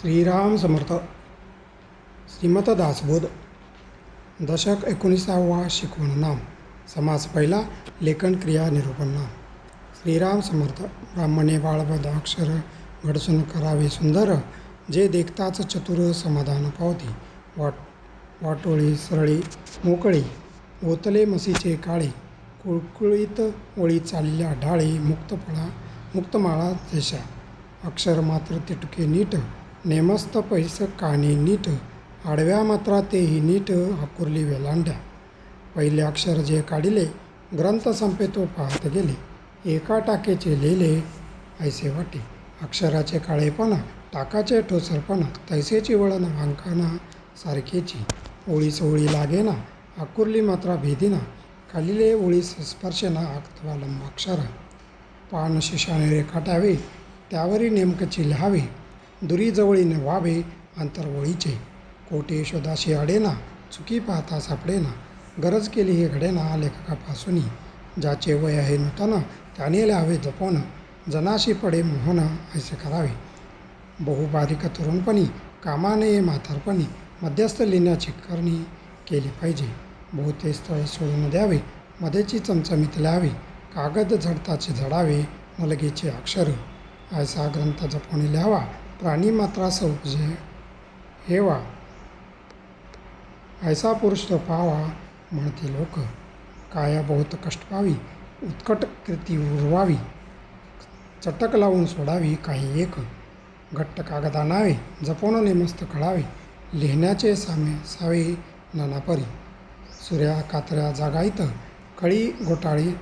श्रीराम समर्थ. श्रीमत दासबोध. दशक 19वा. शिकवण नाम. समास पहिला. लेखन क्रिया निरूपण नाम. श्रीराम समर्थ. ब्राह्मणे बाळबद अक्षर घडसून करावे सुंदर, जे देखताच चतुर समाधान पावती. वाटोळी सरळी मोकळी, ओतले मसीचे काळे, कुळकुळीत ओळी चालल्या ढाळे, मुक्तमाळा देशा. अक्षर मात्र तिटके नीट, नेमस्त पैस काने नीट, आडव्या मात्रा तेही नीट, आकुर्ली वेलांड्या. पहिले अक्षर जे काढिले, ग्रंथ संपे तो पाहत गेले, एका टाकेचे लिहिले ऐसे वाटे. अक्षराचे काळेपणा, टाकाचे ठोसरपणा, तैसेची वळण अंकाना सारखेची. ओळीस ओळी लागेना, आकुर्ली मात्रा भेदिना, खालिले ओळीस स्पर्शेना आखतवा लंबाक्षर. पान शिशाने रेखाटावे, त्यावरी नेमकची लिहावे, दुरी जवळीने व्हावे अंतर ओळीचे. कोठे शोधाशी अडेना, चुकी पाहता सापडेना, गरज केली हे घडेना लेखकापासूनी. ज्याचे वय आहे नूतन, त्याने लिहावे जपून, जनाशी पडे मोहन ऐसे करावे. बहुबारीक तरुणपणी, कामा नये म्हातारपणी, मध्यस्थ लिहिण्याची करणी केली पाहिजे. बहुते स्थळ सोडून द्यावे, मध्येची चमचमीत लिहावे, कागद झडताचे झडावे, नलगीचे अक्षर. ऐसा ग्रंथ जपून लिहावा, प्राणी मात्रा सौजे हेवा. ऐसा पुरुष तो पावा, म्हणते लोक. काया बहुत कष्ट पावी, उत्कट कृती उरवावी, चटक लावून सोडावी काही एक. घट्ट कागदा नावे, जपून नेमस्त कळावे, लिहिण्याचे सावे नानापरी. सुऱ्या कातऱ्या जागायत, कळी घोटाळी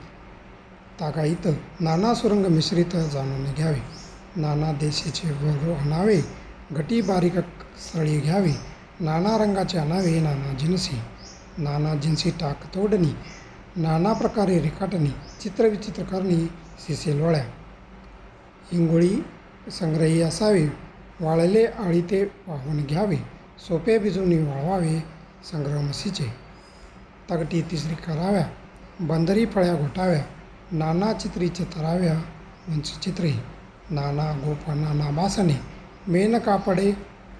तागायत, नाना सुरंग मिश्रित जाणून घ्यावे. नाना देशीचे वर आणावे, घटी बारीक सरळी घ्यावी, नाना रंगाचे आणावे नाना जिनसी. नाना जिन्सी टाक तोडणी, नाना प्रकारे रेखाटणी, चित्रविचित्र करणी सिसे लोळ्या. हिंगोळी संग्रही असावे, वाळले आळीते वाहून घ्यावे, सोपे भिजवून वाळवावे संग्रह म्हशीचे. तगटी तिसरी कराव्या, बंदरी फळ्या घोटाव्या, नाना चित्री चितराव्या उंच चित्रे. नाना गोप नाना बासणे, मेन कापडे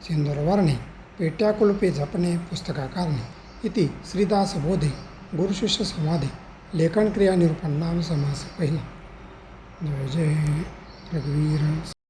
सिंदूर वर्णे, पेट्या कुलपे झपणे पुस्तका कारणे. इति श्रीदास बोधे गुरुशिष्य संवादे. लेखन क्रिया निरूपण नाम. समास पहिला. जय जय रघुवीर.